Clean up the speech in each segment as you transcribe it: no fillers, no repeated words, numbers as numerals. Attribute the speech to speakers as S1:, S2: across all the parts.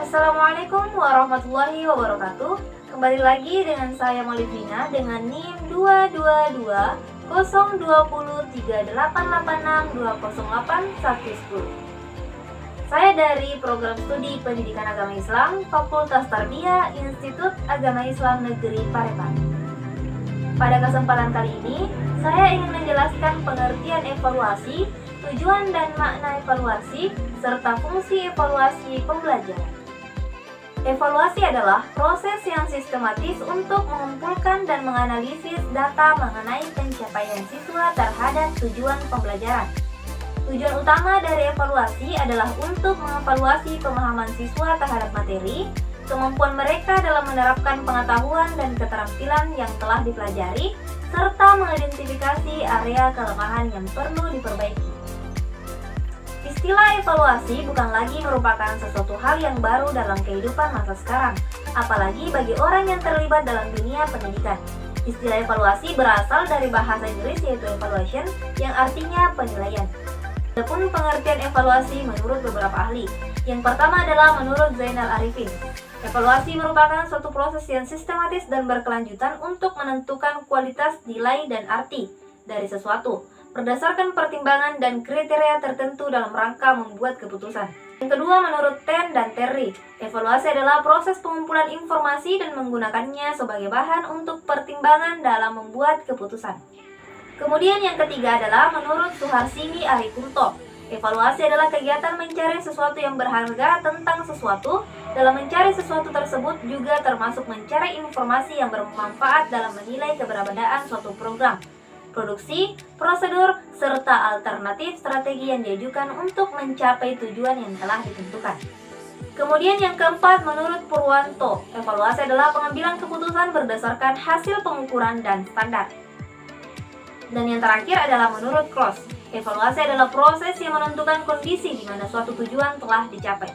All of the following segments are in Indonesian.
S1: Assalamualaikum warahmatullahi wabarakatuh. Kembali lagi dengan saya Molivina dengan NIM 222020388620810. Saya dari Program Studi Pendidikan Agama Islam Fakultas Tarbiyah Institut Agama Islam Negeri Parepare. Pada kesempatan kali ini, saya ingin menjelaskan pengertian evaluasi, tujuan dan makna evaluasi, serta fungsi evaluasi pembelajaran. Evaluasi adalah proses yang sistematis untuk mengumpulkan dan menganalisis data mengenai pencapaian siswa terhadap tujuan pembelajaran. Tujuan utama dari evaluasi adalah untuk mengevaluasi pemahaman siswa terhadap materi, kemampuan mereka dalam menerapkan pengetahuan dan keterampilan yang telah dipelajari, serta mengidentifikasi area kelemahan yang perlu diperbaiki. Istilah evaluasi bukan lagi merupakan sesuatu hal yang baru dalam kehidupan masa sekarang, apalagi bagi orang yang terlibat dalam dunia pendidikan. Istilah evaluasi berasal dari bahasa Inggris yaitu evaluation, yang artinya penilaian. Adapun pengertian evaluasi menurut beberapa ahli. Yang pertama adalah menurut Zainal Arifin. Evaluasi merupakan suatu proses yang sistematis dan berkelanjutan untuk menentukan kualitas, nilai, dan arti dari sesuatu berdasarkan pertimbangan dan kriteria tertentu dalam rangka membuat keputusan. Yang kedua, menurut Ten dan Terry, evaluasi adalah proses pengumpulan informasi dan menggunakannya sebagai bahan untuk pertimbangan dalam membuat keputusan. Kemudian yang ketiga adalah menurut Suharsini Arikunto, evaluasi adalah kegiatan mencari sesuatu yang berharga tentang sesuatu. Dalam mencari sesuatu tersebut juga termasuk mencari informasi yang bermanfaat dalam menilai keberadaan suatu program, produksi, prosedur, serta alternatif strategi yang diajukan untuk mencapai tujuan yang telah ditentukan. Kemudian yang keempat, menurut Purwanto, evaluasi adalah pengambilan keputusan berdasarkan hasil pengukuran dan standar. Dan yang terakhir adalah menurut Cross, evaluasi adalah proses yang menentukan kondisi di mana suatu tujuan telah dicapai.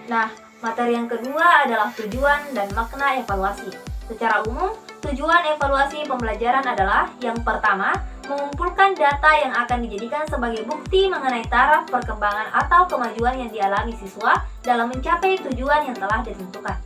S1: Nah, materi yang kedua adalah tujuan dan makna evaluasi. Secara umum, tujuan evaluasi pembelajaran adalah yang pertama, mengumpulkan data yang akan dijadikan sebagai bukti mengenai taraf perkembangan atau kemajuan yang dialami siswa dalam mencapai tujuan yang telah ditentukan.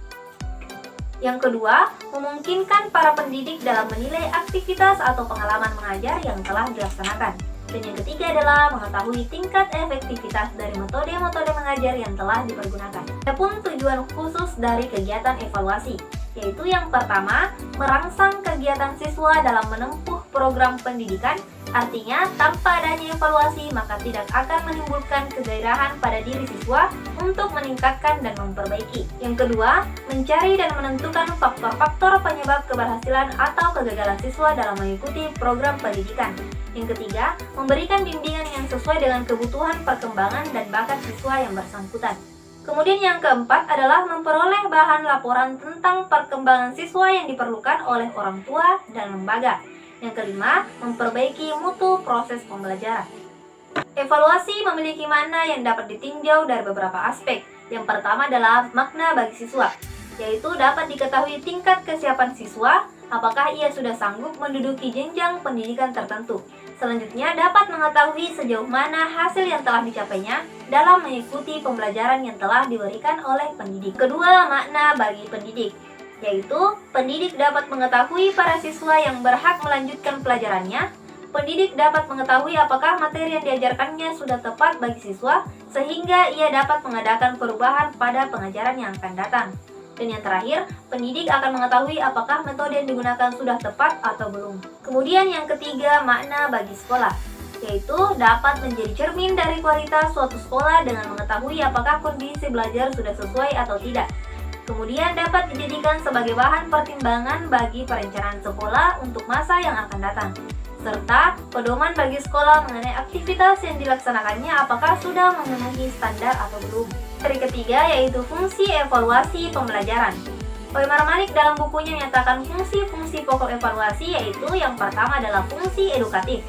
S1: Yang kedua, memungkinkan para pendidik dalam menilai aktivitas atau pengalaman mengajar yang telah dilaksanakan. Dan yang ketiga adalah mengetahui tingkat efektivitas dari metode-metode mengajar yang telah dipergunakan. Adapun tujuan khusus dari kegiatan evaluasi, yaitu yang pertama, merangsang kegiatan siswa dalam menempuh program pendidikan. Artinya, tanpa adanya evaluasi, maka tidak akan menimbulkan kegairahan pada diri siswa untuk meningkatkan dan memperbaiki. Yang kedua, mencari dan menentukan faktor-faktor penyebab keberhasilan atau kegagalan siswa dalam mengikuti program pendidikan. Yang ketiga, memberikan bimbingan yang sesuai dengan kebutuhan perkembangan dan bakat siswa yang bersangkutan. Kemudian yang keempat adalah memperoleh bahan laporan tentang perkembangan siswa yang diperlukan oleh orang tua dan lembaga. Yang kelima, memperbaiki mutu proses pembelajaran. Evaluasi memiliki makna yang dapat ditinjau dari beberapa aspek. Yang pertama adalah makna bagi siswa, yaitu dapat diketahui tingkat kesiapan siswa, apakah ia sudah sanggup menduduki jenjang pendidikan tertentu. Selanjutnya, dapat mengetahui sejauh mana hasil yang telah dicapainya dalam mengikuti pembelajaran yang telah diberikan oleh pendidik. Kedua, makna bagi pendidik, yaitu pendidik dapat mengetahui para siswa yang berhak melanjutkan pelajarannya. Pendidik dapat mengetahui apakah materi yang diajarkannya sudah tepat bagi siswa, sehingga ia dapat mengadakan perubahan pada pengajaran yang akan datang. Dan yang terakhir, pendidik akan mengetahui apakah metode yang digunakan sudah tepat atau belum. Kemudian yang ketiga, makna bagi sekolah, yaitu dapat menjadi cermin dari kualitas suatu sekolah dengan mengetahui apakah kondisi belajar sudah sesuai atau tidak. Kemudian dapat dijadikan sebagai bahan pertimbangan bagi perencanaan sekolah untuk masa yang akan datang, serta pedoman bagi sekolah mengenai aktivitas yang dilaksanakannya apakah sudah memenuhi standar atau belum. Materi ketiga yaitu fungsi evaluasi pembelajaran. Oimar Malik dalam bukunya menyatakan fungsi-fungsi pokok evaluasi, yaitu yang pertama adalah fungsi edukatif.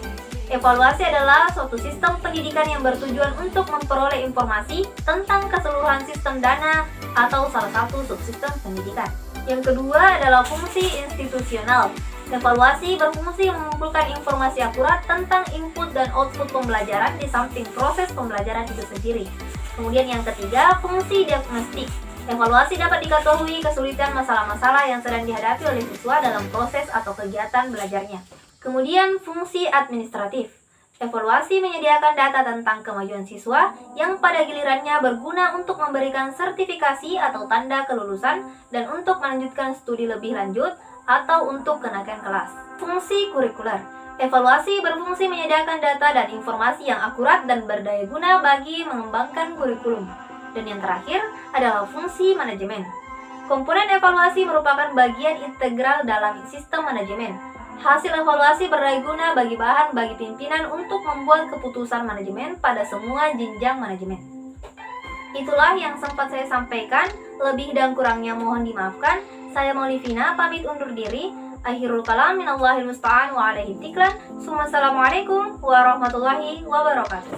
S1: Evaluasi adalah suatu sistem pendidikan yang bertujuan untuk memperoleh informasi tentang keseluruhan sistem dana atau salah satu subsistem pendidikan. Yang kedua adalah fungsi institusional. Evaluasi berfungsi mengumpulkan informasi akurat tentang input dan output pembelajaran di samping proses pembelajaran itu sendiri. Kemudian yang ketiga, fungsi diagnostik. Evaluasi dapat diketahui kesulitan masalah-masalah yang sedang dihadapi oleh siswa dalam proses atau kegiatan belajarnya. Kemudian fungsi administratif. Evaluasi menyediakan data tentang kemajuan siswa yang pada gilirannya berguna untuk memberikan sertifikasi atau tanda kelulusan dan untuk melanjutkan studi lebih lanjut atau untuk kenaikan kelas. Fungsi kurikuler. Evaluasi berfungsi menyediakan data dan informasi yang akurat dan berdaya guna bagi mengembangkan kurikulum. Dan yang terakhir adalah fungsi manajemen. Komponen evaluasi merupakan bagian integral dalam sistem manajemen. Hasil evaluasi berdaya guna bagi bahan bagi pimpinan untuk membuat keputusan manajemen pada semua jenjang manajemen. Itulah yang sempat saya sampaikan, lebih dan kurangnya mohon dimaafkan. Saya Maulivina pamit undur diri. Akhirul kalam minallahil musta'an wa alaihi tiklan. Assalamualaikum warahmatullahi wabarakatuh.